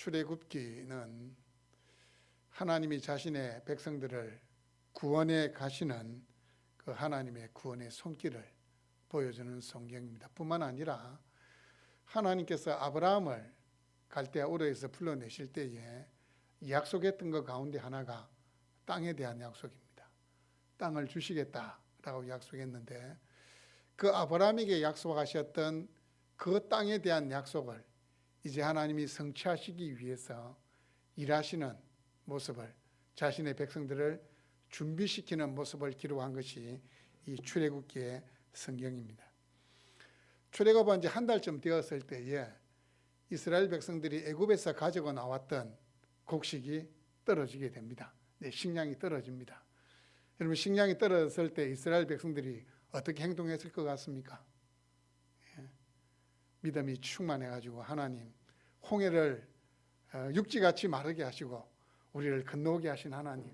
출애굽기는 하나님이 자신의 백성들을 구원해 가시는 그 하나님의 구원의 손길을 보여주는 성경입니다. 뿐만 아니라 하나님께서 아브라함을 갈대아 우르에서 불러내실 때에 약속했던 것 가운데 하나가 땅에 대한 약속입니다. 땅을 주시겠다라고 약속했는데 그 아브라함에게 약속하셨던 그 땅에 대한 약속을 이제 하나님이 성취하시기 위해서 일하시는 모습을, 자신의 백성들을 준비시키는 모습을 기록한 것이 이 출애굽기의 성경입니다. 출애굽한 지 한 달쯤 되었을 때에 이스라엘 백성들이 애굽에서 가지고 나왔던 곡식이 떨어지게 됩니다. 식량이 떨어집니다. 여러분, 식량이 떨어졌을 때 이스라엘 백성들이 어떻게 행동했을 것 같습니까? 믿음이 충만해가지고 하나님, 홍해를 육지같이 마르게 하시고 우리를 건너오게 하신 하나님,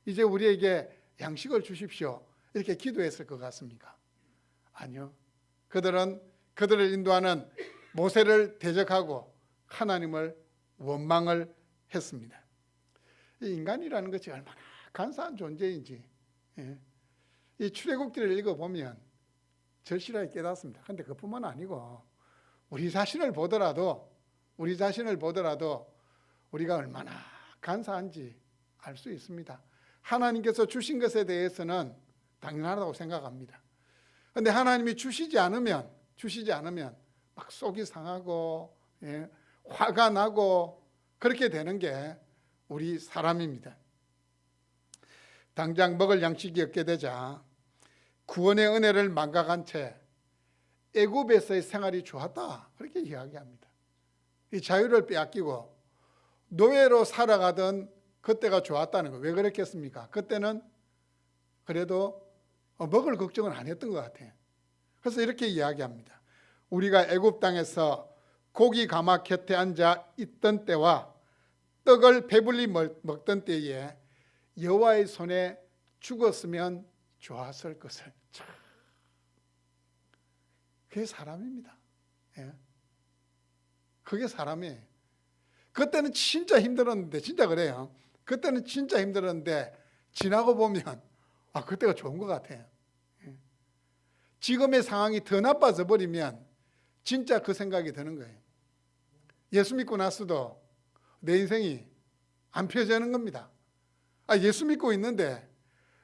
이제 우리에게 양식을 주십시오, 이렇게 기도했을 것 같습니까? 아니요. 그들은 그들을 인도하는 모세를 대적하고 하나님을 원망을 했습니다. 이 인간이라는 것이 얼마나 간사한 존재인지 이 출애굽기를 읽어보면 절실하게 깨닫습니다. 그런데 그뿐만 아니고 우리 자신을 보더라도 우리가 얼마나 간사한지 알 수 있습니다. 하나님께서 주신 것에 대해서는 당연하다고 생각합니다. 그런데 하나님이 주시지 않으면 막 속이 상하고 화가 나고 그렇게 되는 게 우리 사람입니다. 당장 먹을 양식이 없게 되자 구원의 은혜를 망각한 채 애굽에서의 생활이 좋았다, 그렇게 이야기합니다. 이 자유를 빼앗기고 노예로 살아가던 그때가 좋았다는 거. 왜 그랬겠습니까? 그때는 그래도 먹을 걱정은 안 했던 것 같아요. 그래서 이렇게 이야기합니다. 우리가 애굽 땅에서 고기 가마 곁에 앉아 있던 때와 떡을 배불리 먹던 때에 여호와의 손에 죽었으면 좋았을 것을. 그게 사람입니다. 그게 사람이에요. 그때는 진짜 힘들었는데, 진짜 그래요. 그때는 진짜 힘들었는데 지나고 보면 그때가 좋은 것 같아요. 지금의 상황이 더 나빠져 버리면 진짜 그 생각이 드는 거예요. 예수 믿고 나서도 내 인생이 안 펴지는 겁니다. 예수 믿고 있는데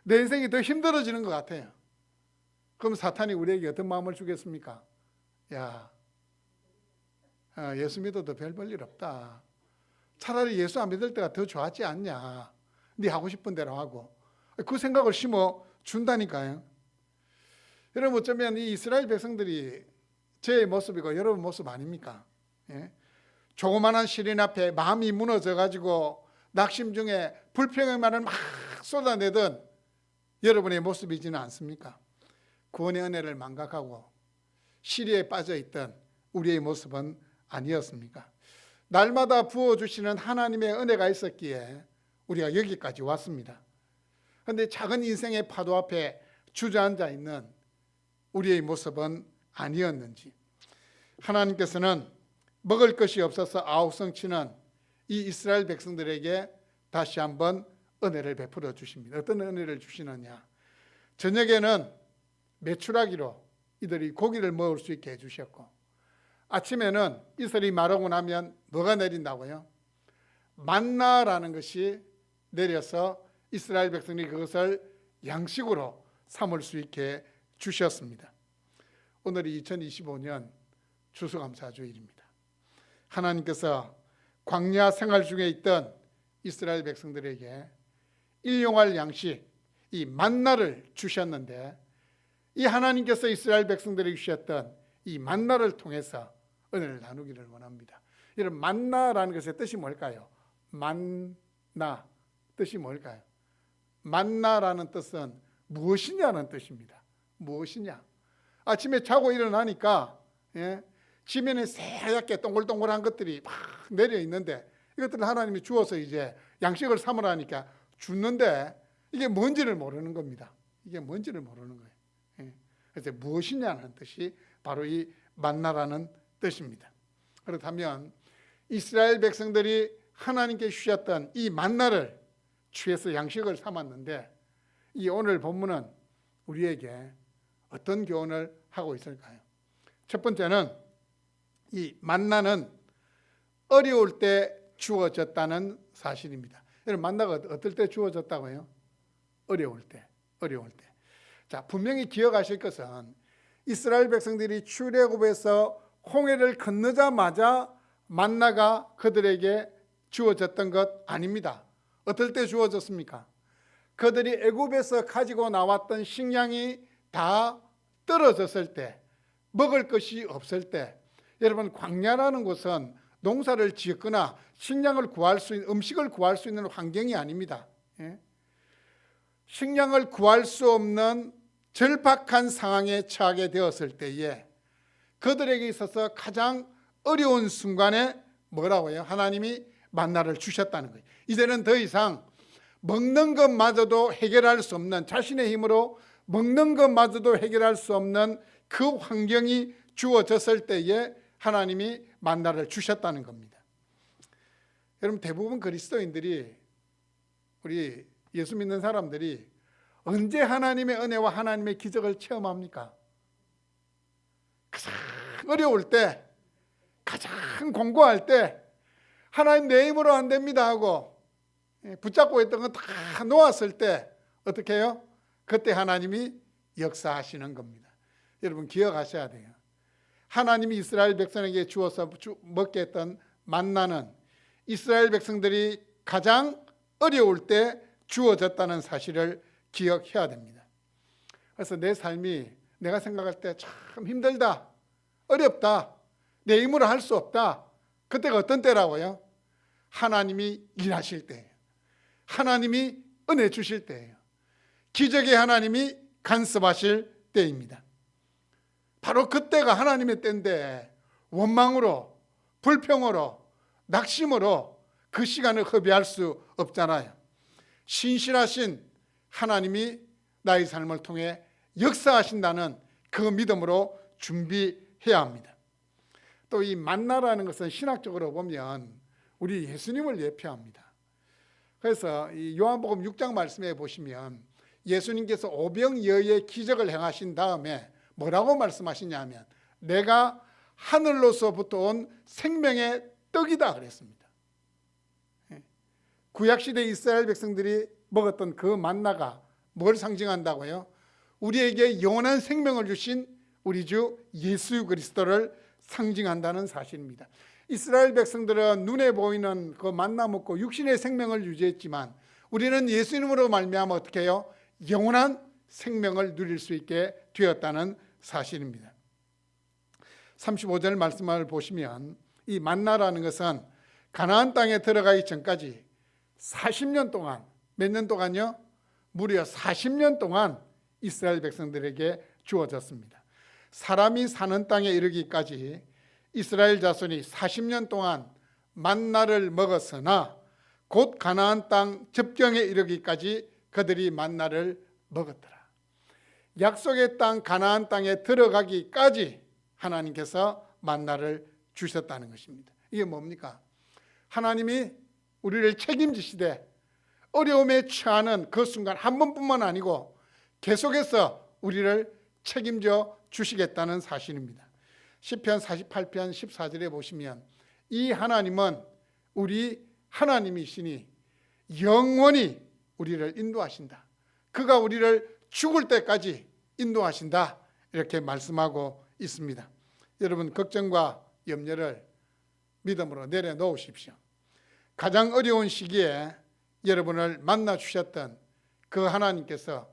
내 인생이 더 힘들어지는 것 같아요. 그럼 사탄이 우리에게 어떤 마음을 주겠습니까? 예수 믿어도 별 볼 일 없다. 차라리 예수 안 믿을 때가 더 좋았지 않냐. 네 하고 싶은 대로 하고. 그 생각을 심어 준다니까요. 여러분, 어쩌면 이 이스라엘 백성들이 제 모습이고 여러분 모습 아닙니까? 조그마한 시린 앞에 마음이 무너져가지고 낙심 중에 불평의 말을 막 쏟아내던 여러분의 모습이지는 않습니까? 구원의 은혜를 망각하고 시리에 빠져있던 우리의 모습은 아니었습니까? 날마다 부어주시는 하나님의 은혜가 있었기에 우리가 여기까지 왔습니다. 그런데 작은 인생의 파도 앞에 주저앉아 있는 우리의 모습은 아니었는지, 하나님께서는 먹을 것이 없어서 아우성치는 이 이스라엘 백성들에게 다시 한번 은혜를 베풀어 주십니다. 어떤 은혜를 주시느냐? 저녁에는 메추라기로 이들이 고기를 먹을 수 있게 해주셨고, 아침에는 이슬이 마르고 나면 뭐가 내린다고요? 만나라는 것이 내려서 이스라엘 백성이 그것을 양식으로 삼을 수 있게 주셨습니다. 오늘이 2025년 추수감사주일입니다. 하나님께서 광야 생활 중에 있던 이스라엘 백성들에게 일용할 양식, 이 만나를 주셨는데, 이 하나님께서 이스라엘 백성들에게 주셨던 이 만나를 통해서 은혜를 나누기를 원합니다. 여러분, 만나라는 것의 뜻이 뭘까요? 만나, 뜻이 뭘까요? 만나라는 뜻은 무엇이냐는 뜻입니다. 무엇이냐? 아침에 자고 일어나니까 지면에 새하얗게 동글동글한 것들이 막 내려 있는데, 이것들을 하나님이 주어서 이제 양식을 삼으라니까 줬는데 이게 뭔지를 모르는 겁니다. 이게 뭔지를 모르는 거예요. 그래서 무엇이냐는 뜻이 바로 이 만나라는 뜻입니다. 그렇다면 이스라엘 백성들이 하나님께 주셨던 이 만나를 취해서 양식을 삼았는데, 이 오늘 본문은 우리에게 어떤 교훈을 하고 있을까요? 첫 번째는 이 만나는 어려울 때 주어졌다는 사실입니다. 여러분, 만나가 어떨 때 주어졌다고요? 어려울 때. 자, 분명히 기억하실 것은 이스라엘 백성들이 출애굽에서 홍해를 건너자마자 만나가 그들에게 주어졌던 것 아닙니다. 어떨 때 주어졌습니까? 그들이 애굽에서 가지고 나왔던 식량이 다 떨어졌을 때, 먹을 것이 없을 때. 여러분, 광야라는 곳은 농사를 지었거나 식량을 구할 수 있는, 음식을 구할 수 있는 환경이 아닙니다. 식량을 구할 수 없는 절박한 상황에 처하게 되었을 때에 그들에게 있어서 가장 어려운 순간에 뭐라고요? 하나님이 만나를 주셨다는 거예요. 이제는 더 이상 먹는 것마저도 해결할 수 없는, 자신의 힘으로 먹는 것마저도 해결할 수 없는 그 환경이 주어졌을 때에 하나님이 만나를 주셨다는 겁니다. 여러분, 대부분 그리스도인들이, 우리 예수 믿는 사람들이 언제 하나님의 은혜와 하나님의 기적을 체험합니까? 가장 어려울 때, 가장 공고할 때, 하나님 내 힘으로 안 됩니다 하고 붙잡고 있던 건 다 놓았을 때 어떻게 해요? 그때 하나님이 역사하시는 겁니다. 여러분, 기억하셔야 돼요. 하나님이 이스라엘 백성에게 주어서 먹게 했던 만나는 이스라엘 백성들이 가장 어려울 때 주어졌다는 사실을 기억해야 됩니다. 그래서 내 삶이 내가 생각할 때 참 힘들다, 어렵다, 내 힘으로 할 수 없다. 그때가 어떤 때라고요? 하나님이 일하실 때예요. 하나님이 은혜 주실 때예요. 기적의 하나님이 간섭하실 때입니다. 바로 그때가 하나님의 때인데 원망으로, 불평으로, 낙심으로 그 시간을 허비할 수 없잖아요. 신실하신 하나님이 나의 삶을 통해 역사하신다는 그 믿음으로 준비해야 합니다. 또 이 만나라는 것은 신학적으로 보면 우리 예수님을 예표합니다. 그래서 이 요한복음 6장 말씀에 보시면 예수님께서 오병이어의 기적을 행하신 다음에 뭐라고 말씀하시냐면 내가 하늘로서부터 온 생명의 떡이다 그랬습니다. 구약시대 이스라엘 백성들이 먹었던 그 만나가 뭘 상징한다고요? 우리에게 영원한 생명을 주신 우리 주 예수 그리스도를 상징한다는 사실입니다. 이스라엘 백성들은 눈에 보이는 그 만나 먹고 육신의 생명을 유지했지만 우리는 예수님으로 말미암아 어떻게 해요? 영원한 생명을 누릴 수 있게 되었다는 사실입니다. 35절 말씀을 보시면 이 만나라는 것은 가나안 땅에 들어가기 전까지 40년 동안, 몇 년 동안요? 무려 40년 동안 이스라엘 백성들에게 주어졌습니다. 사람이 사는 땅에 이르기까지 이스라엘 자손이 40년 동안 만나를 먹었으나 곧 가나안 땅 접경에 이르기까지 그들이 만나를 먹었더라. 약속의 땅 가나안 땅에 들어가기까지 하나님께서 만나를 주셨다는 것입니다. 이게 뭡니까? 하나님이 우리를 책임지시되 어려움에 처하는 그 순간 한 번뿐만 아니고 계속해서 우리를 책임져 주시겠다는 사실입니다. 시편 48편 14절에 보시면 이 하나님은 우리 하나님이시니 영원히 우리를 인도하신다. 그가 우리를 죽을 때까지 인도하신다. 이렇게 말씀하고 있습니다. 여러분, 걱정과 염려를 믿음으로 내려놓으십시오. 가장 어려운 시기에 여러분을 만나 주셨던 그 하나님께서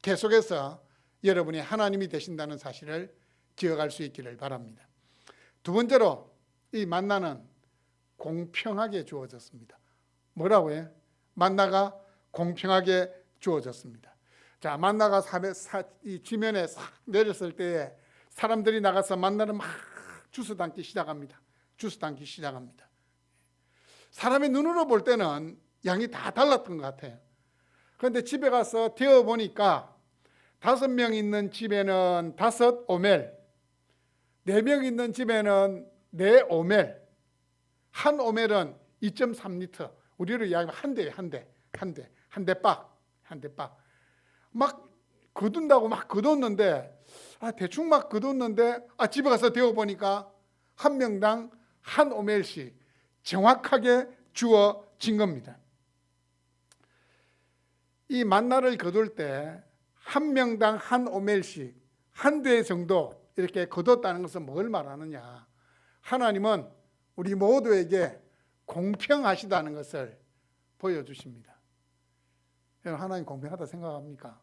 계속해서 여러분이 하나님이 되신다는 사실을 기억할 수 있기를 바랍니다. 두 번째로 이 만나는 공평하게 주어졌습니다. 뭐라고요? 만나가 공평하게 주어졌습니다. 자, 만나가 이 지면에 싹 내렸을 때에 사람들이 나가서 만나를 막 주워 담기 시작합니다. 사람의 눈으로 볼 때는 양이 다 달랐던 것 같아요. 그런데 집에 가서 데워 보니까 5명 있는 집에는 5 오멜, 4명 있는 집에는 4 오멜, 한 오멜은 2.3리터. 우리로 이야기하면 한 대 빡. 막 거둔다고 막 거뒀는데, 대충 막 거뒀는데, 집에 가서 데워보니까 한 명당 한 오멜씩 정확하게 주어진 겁니다. 이 만나를 거둘 때 한 명당 한 오멜씩 한 대 정도 이렇게 거뒀다는 것은 뭘 말하느냐? 하나님은 우리 모두에게 공평하시다는 것을 보여주십니다. 여러분, 하나님 공평하다 생각합니까?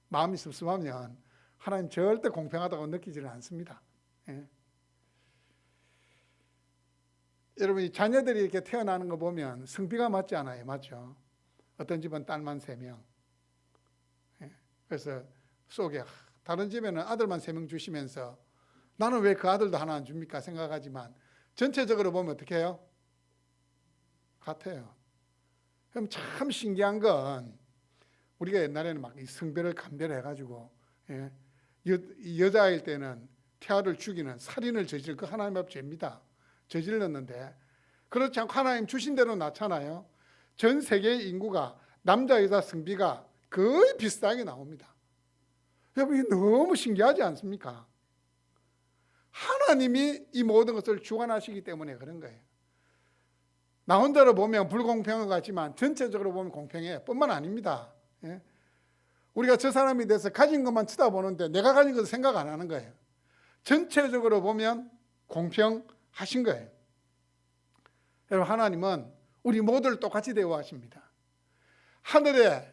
마음이 섭섭하면 하나님 절대 공평하다고 느끼지는 않습니다. 여러분, 이 자녀들이 이렇게 태어나는 거 보면 성비가 맞지 않아요. 맞죠? 어떤 집은 딸만 3명. 그래서 속에 다른 집에는 아들만 3명 주시면서 나는 왜 그 아들도 하나 안 줍니까 생각하지만 전체적으로 보면 어떻게 해요? 같아요. 그럼 참 신기한 건 우리가 옛날에는 막 성별을 감별해가지고 여자일 때는 태아를 죽이는 살인을 저지를 그 하나님 앞 죄입니다. 저질렀는데 그렇지 않고 하나님 주신 대로 낳잖아요. 전 세계의 인구가 남자 여자 성비가 거의 비슷하게 나옵니다. 여러분, 이게 너무 신기하지 않습니까? 하나님이 이 모든 것을 주관하시기 때문에 그런 거예요. 나 혼자로 보면 불공평한 것 같지만 전체적으로 보면 공평해. 뿐만 아닙니다. 우리가 저 사람에 대해서 가진 것만 쳐다보는데 내가 가진 것을 생각 안 하는 거예요. 전체적으로 보면 공평하신 거예요. 여러분, 하나님은 우리 모두를 똑같이 대우하십니다. 하늘에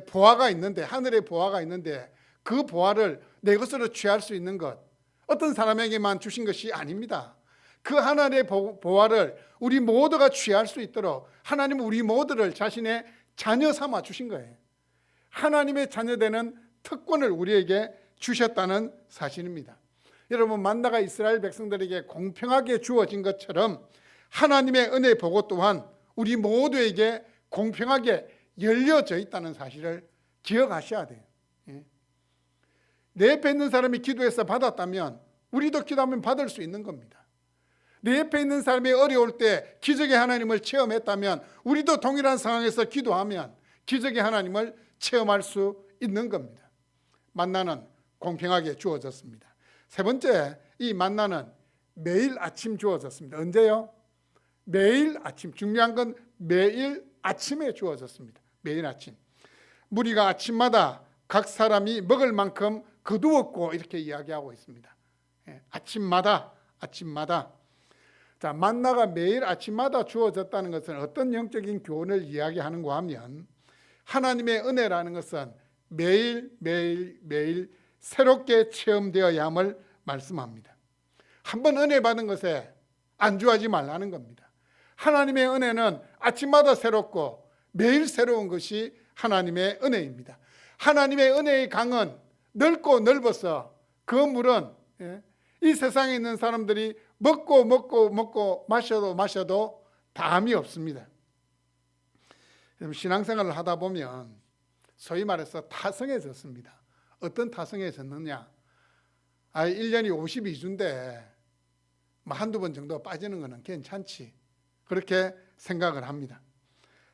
보화가 있는데 그 보화를 내 것으로 취할 수 있는 것, 어떤 사람에게만 주신 것이 아닙니다. 그 하늘의 보화를 우리 모두가 취할 수 있도록 하나님은 우리 모두를 자신의 자녀 삼아 주신 거예요. 하나님의 자녀되는 특권을 우리에게 주셨다는 사실입니다. 여러분, 만나가 이스라엘 백성들에게 공평하게 주어진 것처럼 하나님의 은혜 보고 또한 우리 모두에게 공평하게 열려져 있다는 사실을 기억하셔야 돼요. 내 옆에 있는 사람이 기도해서 받았다면 우리도 기도하면 받을 수 있는 겁니다. 내 옆에 있는 사람이 어려울 때 기적의 하나님을 체험했다면 우리도 동일한 상황에서 기도하면 기적의 하나님을 체험할 수 있는 겁니다. 만나는 공평하게 주어졌습니다. 세 번째, 이 만나는 매일 아침 주어졌습니다. 언제요? 매일 아침. 중요한 건 매일 아침에 주어졌습니다. 매일 아침. 무리가 아침마다 각 사람이 먹을 만큼 거두었고 이렇게 이야기하고 있습니다. 아침마다. 자, 만나가 매일 아침마다 주어졌다는 것은 어떤 영적인 교훈을 이야기하는가 하면 하나님의 은혜라는 것은 매일 새롭게 체험되어야 함을 말씀합니다. 한번 은혜 받은 것에 안주하지 말라는 겁니다. 하나님의 은혜는 아침마다 새롭고 매일 새로운 것이 하나님의 은혜입니다. 하나님의 은혜의 강은 넓고 넓어서 그 물은 이 세상에 있는 사람들이 먹고 마셔도 담이 없습니다. 신앙생활을 하다 보면 소위 말해서 타성해졌습니다. 어떤 타성해졌느냐? 1년이 52주인데 한두 번 정도 빠지는 것은 괜찮지. 그렇게 생각을 합니다.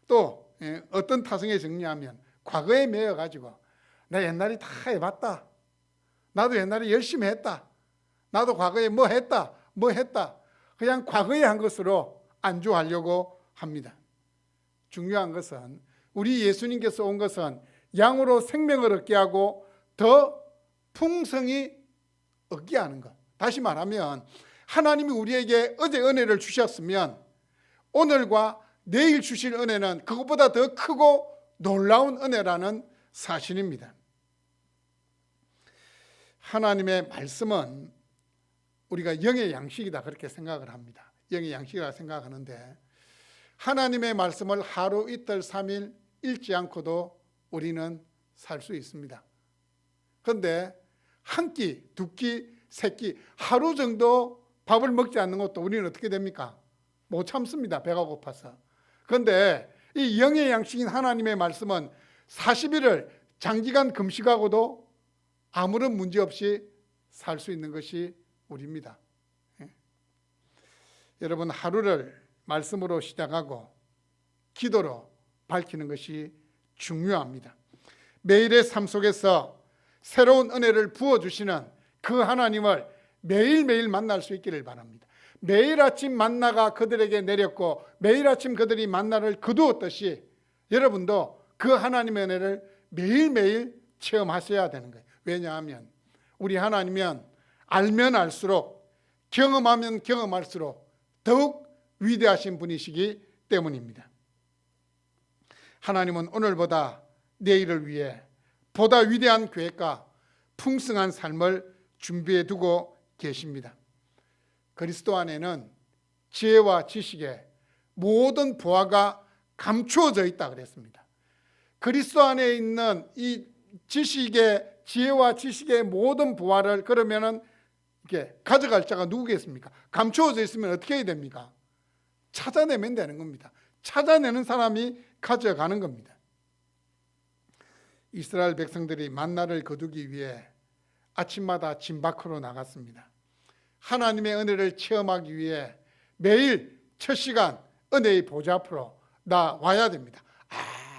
또 어떤 타성해졌냐면 과거에 매여가지고 나 옛날에 다 해봤다. 나도 옛날에 열심히 했다. 나도 과거에 뭐 했다. 그냥 과거에 한 것으로 안주하려고 합니다. 중요한 것은 우리 예수님께서 온 것은 양으로 생명을 얻게 하고 더 풍성히 얻게 하는 것. 다시 말하면 하나님이 우리에게 어제 은혜를 주셨으면 오늘과 내일 주실 은혜는 그것보다 더 크고 놀라운 은혜라는 사실입니다. 하나님의 말씀은 우리가 영의 양식이다 그렇게 생각을 합니다. 영의 양식이라 생각하는데 하나님의 말씀을 하루 이틀 3일 읽지 않고도 우리는 살 수 있습니다. 그런데 한 끼, 두 끼, 세 끼 하루 정도 밥을 먹지 않는 것도 우리는 어떻게 됩니까? 못 참습니다. 배가 고파서. 그런데 이 영의 양식인 하나님의 말씀은 40일을 장기간 금식하고도 아무런 문제 없이 살 수 있는 것이 우리입니다. 여러분, 하루를 말씀으로 시작하고 기도로 밝히는 것이 중요합니다. 매일의 삶 속에서 새로운 은혜를 부어주시는 그 하나님을 매일매일 만날 수 있기를 바랍니다. 매일 아침 만나가 그들에게 내렸고 매일 아침 그들이 만나를 거두었듯이 여러분도 그 하나님의 은혜를 매일매일 체험하셔야 되는 거예요. 왜냐하면 우리 하나님은 알면 알수록, 경험하면 경험할수록 더욱 위대하신 분이시기 때문입니다. 하나님은 오늘보다 내일을 위해 보다 위대한 계획과 풍성한 삶을 준비해 두고 계십니다. 그리스도 안에는 지혜와 지식의 모든 보화가 감추어져 있다 그랬습니다. 그리스도 안에 있는 이 지식의, 지혜와 지식의 모든 보화를 그러면은 이렇게 가져갈 자가 누구겠습니까? 감추어져 있으면 어떻게 해야 됩니까? 찾아내면 되는 겁니다. 찾아내는 사람이 가져가는 겁니다. 이스라엘 백성들이 만나를 거두기 위해 아침마다 진 밖으로 나갔습니다. 하나님의 은혜를 체험하기 위해 매일 첫 시간 은혜의 보좌 앞으로 나와야 됩니다.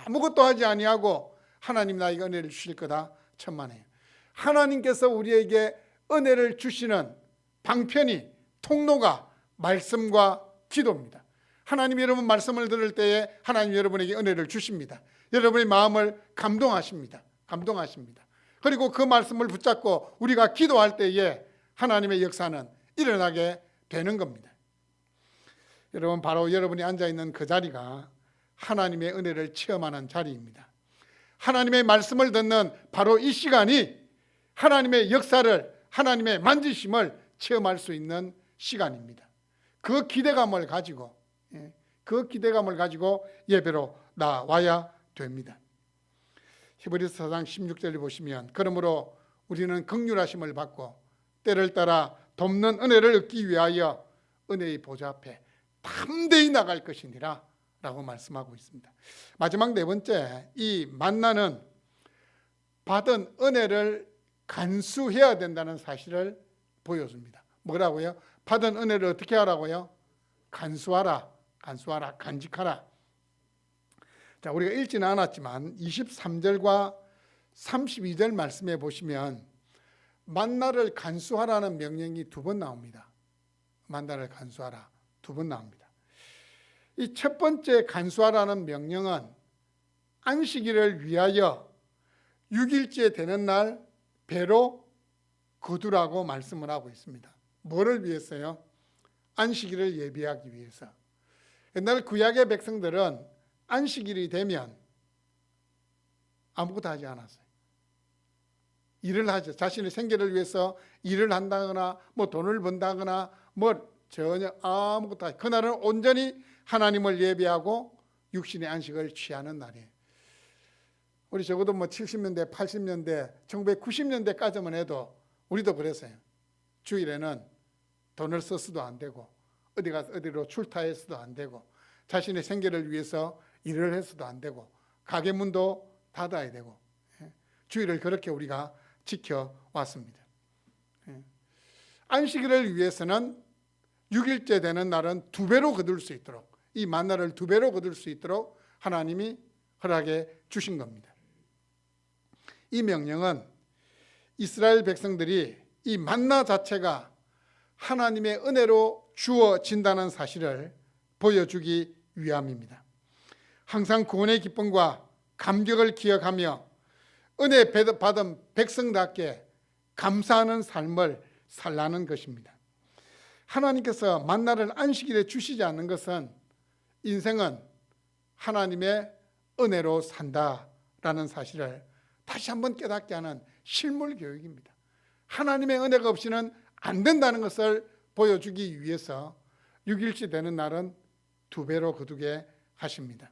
아무것도 하지 아니하고 하나님 나에게 은혜를 주실 거다 천만에요. 하나님께서 우리에게 은혜를 주시는 방편이, 통로가 말씀과 기도입니다. 하나님 여러분 말씀을 들을 때에 하나님 여러분에게 은혜를 주십니다. 여러분의 마음을 감동하십니다. 그리고 그 말씀을 붙잡고 우리가 기도할 때에 하나님의 역사는 일어나게 되는 겁니다. 여러분, 바로 여러분이 앉아있는 그 자리가 하나님의 은혜를 체험하는 자리입니다. 하나님의 말씀을 듣는 바로 이 시간이 하나님의 역사를, 하나님의 만지심을 체험할 수 있는 시간입니다. 그 기대감을 가지고 예배로 나와야 됩니다. 히브리서 4장 16절을 보시면, 그러므로 우리는 긍휼하심을 받고 때를 따라 돕는 은혜를 얻기 위하여 은혜의 보좌 앞에 담대히 나갈 것이니라 라고 말씀하고 있습니다. 마지막 네 번째, 이 만나는 받은 은혜를 간수해야 된다는 사실을 보여줍니다. 뭐라고요? 받은 은혜를 어떻게 하라고요? 간수하라, 간직하라. 자, 우리가 읽지는 않았지만 23절과 32절 말씀에 보시면 만나를 간수하라는 명령이 두 번 나옵니다. 만나를 간수하라 두 번 나옵니다. 이 첫 번째 간수하라는 명령은 안식일을 위하여 6일째 되는 날 배로 거두라고 말씀을 하고 있습니다. 뭐를 위해서요? 안식일을 예비하기 위해서. 옛날 구약의 백성들은 안식일이 되면 아무것도 하지 않았어요. 일을 하죠. 자신의 생계를 위해서 일을 한다거나 돈을 번다거나 전혀 아무것도 하지. 그날은 온전히 하나님을 예배하고 육신의 안식을 취하는 날이에요. 우리 적어도 70년대, 80년대, 1990년대까지만 해도 우리도 그랬어요. 주일에는 돈을 써서도 안 되고 어디 가서 어디로 출타해서도 안 되고 자신의 생계를 위해서 일을 해서도 안 되고 가게 문도 닫아야 되고 주일을 그렇게 우리가 지켜왔습니다. 안식일을 위해서는 6일째 되는 날은 2배로 거둘 수 있도록, 이 만나를 2배로 거둘 수 있도록 하나님이 허락해 주신 겁니다. 이 명령은 이스라엘 백성들이 이 만나 자체가 하나님의 은혜로 주어진다는 사실을 보여주기 위함입니다. 항상 구원의 기쁨과 감격을 기억하며 은혜 받은 백성답게 감사하는 삶을 살라는 것입니다. 하나님께서 만나를 안식일에 주시지 않는 것은 인생은 하나님의 은혜로 산다라는 사실을 다시 한번 깨닫게 하는 실물 교육입니다. 하나님의 은혜가 없이는 안 된다는 것을 보여주기 위해서 6일째 되는 날은 2배로 거두게 하십니다.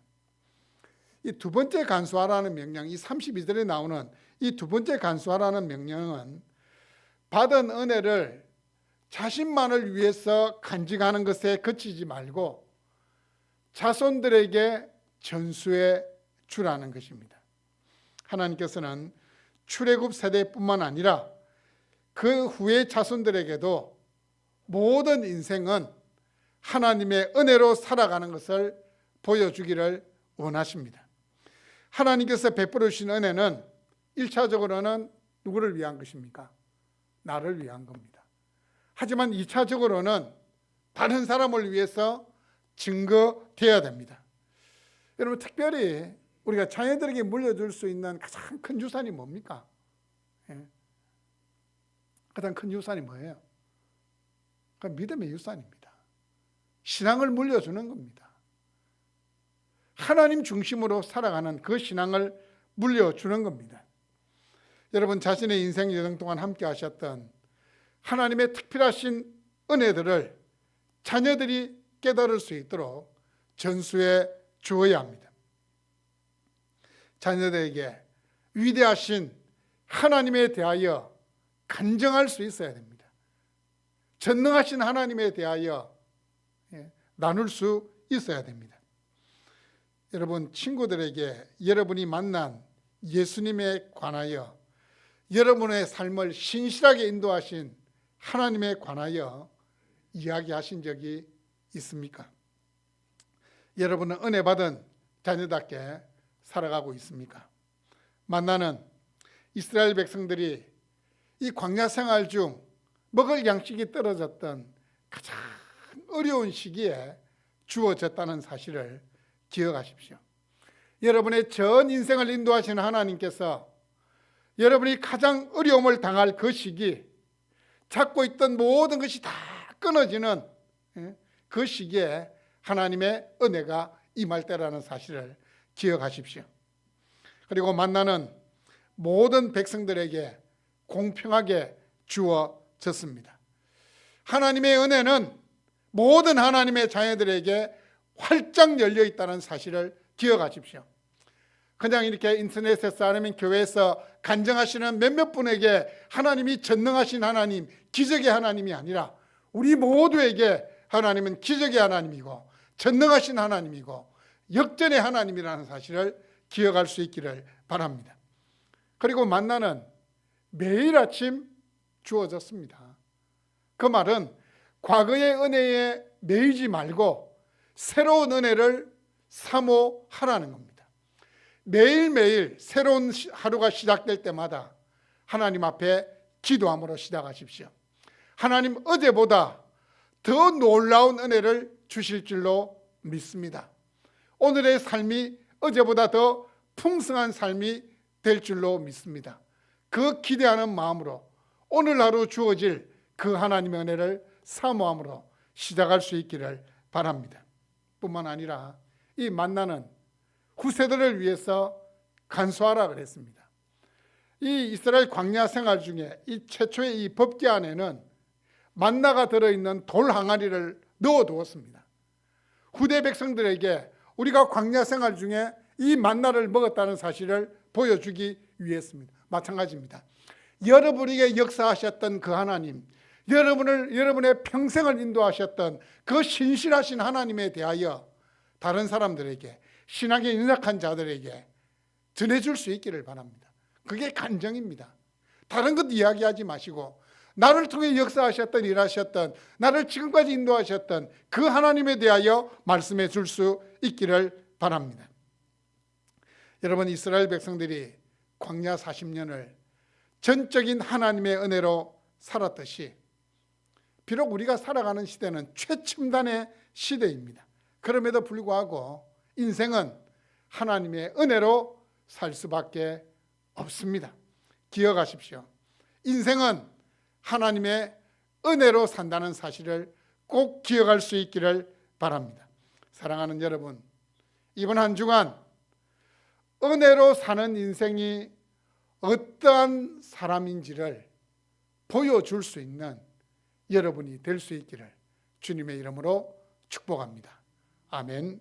이 두 번째 간수하라는 명령, 이 32절에 나오는 이 두 번째 간수하라는 명령은 받은 은혜를 자신만을 위해서 간직하는 것에 그치지 말고 자손들에게 전수해 주라는 것입니다. 하나님께서는 출애굽 세대뿐만 아니라 그 후의 자손들에게도 모든 인생은 하나님의 은혜로 살아가는 것을 보여주기를 원하십니다. 하나님께서 베풀어 주신 은혜는 1차적으로는 누구를 위한 것입니까? 나를 위한 겁니다. 하지만 2차적으로는 다른 사람을 위해서 증거되어야 됩니다. 여러분, 특별히 우리가 자녀들에게 물려줄 수 있는 가장 큰 유산이 뭡니까? 가장 큰 유산이 뭐예요? 그 믿음의 유산입니다. 신앙을 물려주는 겁니다. 하나님 중심으로 살아가는 그 신앙을 물려주는 겁니다. 여러분, 자신의 인생 여정 동안 함께 하셨던 하나님의 특별하신 은혜들을 자녀들이 깨달을 수 있도록 전수해 주어야 합니다. 자녀들에게 위대하신 하나님에 대하여 간증할 수 있어야 됩니다. 전능하신 하나님에 대하여 나눌 수 있어야 됩니다. 여러분, 친구들에게 여러분이 만난 예수님에 관하여, 여러분의 삶을 신실하게 인도하신 하나님에 관하여 이야기하신 적이 있습니까? 여러분은 은혜 받은 자녀답게 살아가고 있습니까? 만나는 이스라엘 백성들이 이 광야 생활 중 먹을 양식이 떨어졌던 가장 어려운 시기에 주어졌다는 사실을 기억하십시오. 여러분의 전 인생을 인도하시는 하나님께서 여러분이 가장 어려움을 당할 그 시기, 잡고 있던 모든 것이 다 끊어지는 그 시기에 하나님의 은혜가 임할 때라는 사실을 기억하십시오. 그리고 만나는 모든 백성들에게 공평하게 주어졌습니다. 하나님의 은혜는 모든 하나님의 자녀들에게 활짝 열려 있다는 사실을 기억하십시오. 그냥 이렇게 인터넷에서 아니면 교회에서 간증하시는 몇몇 분에게 하나님이 전능하신 하나님, 기적의 하나님이 아니라 우리 모두에게 하나님은 기적의 하나님이고 전능하신 하나님이고 역전의 하나님이라는 사실을 기억할 수 있기를 바랍니다. 그리고 만나는 매일 아침 주어졌습니다. 그 말은 과거의 은혜에 매이지 말고 새로운 은혜를 사모하라는 겁니다. 매일매일 새로운 하루가 시작될 때마다 하나님 앞에 기도함으로 시작하십시오. 하나님, 어제보다 더 놀라운 은혜를 주실 줄로 믿습니다. 오늘의 삶이 어제보다 더 풍성한 삶이 될 줄로 믿습니다. 그 기대하는 마음으로 오늘 하루 주어질 그 하나님의 은혜를 사모함으로 시작할 수 있기를 바랍니다. 뿐만 아니라 이 만나는 후세들을 위해서 간수하라 그랬습니다. 이 이스라엘 광야 생활 중에 이 최초의 이 법궤 안에는 만나가 들어있는 돌 항아리를 넣어두었습니다. 후대 백성들에게 우리가 광야 생활 중에 이 만나를 먹었다는 사실을 보여주기 위해서입니다. 마찬가지입니다. 여러분에게 역사하셨던 그 하나님, 여러분의 평생을 인도하셨던 그 신실하신 하나님에 대하여 다른 사람들에게, 신앙에 연약한 자들에게 전해줄 수 있기를 바랍니다. 그게 간증입니다. 다른 것 이야기하지 마시고 나를 통해 역사하셨던, 일하셨던, 나를 지금까지 인도하셨던 그 하나님에 대하여 말씀해 줄 수 있기를 바랍니다. 여러분, 이스라엘 백성들이 광야 40년을 전적인 하나님의 은혜로 살았듯이 비록 우리가 살아가는 시대는 최첨단의 시대입니다. 그럼에도 불구하고 인생은 하나님의 은혜로 살 수밖에 없습니다. 기억하십시오. 인생은 하나님의 은혜로 산다는 사실을 꼭 기억할 수 있기를 바랍니다. 사랑하는 여러분, 이번 한 주간 은혜로 사는 인생이 어떠한 사람인지를 보여줄 수 있는 여러분이 될 수 있기를 주님의 이름으로 축복합니다. 아멘.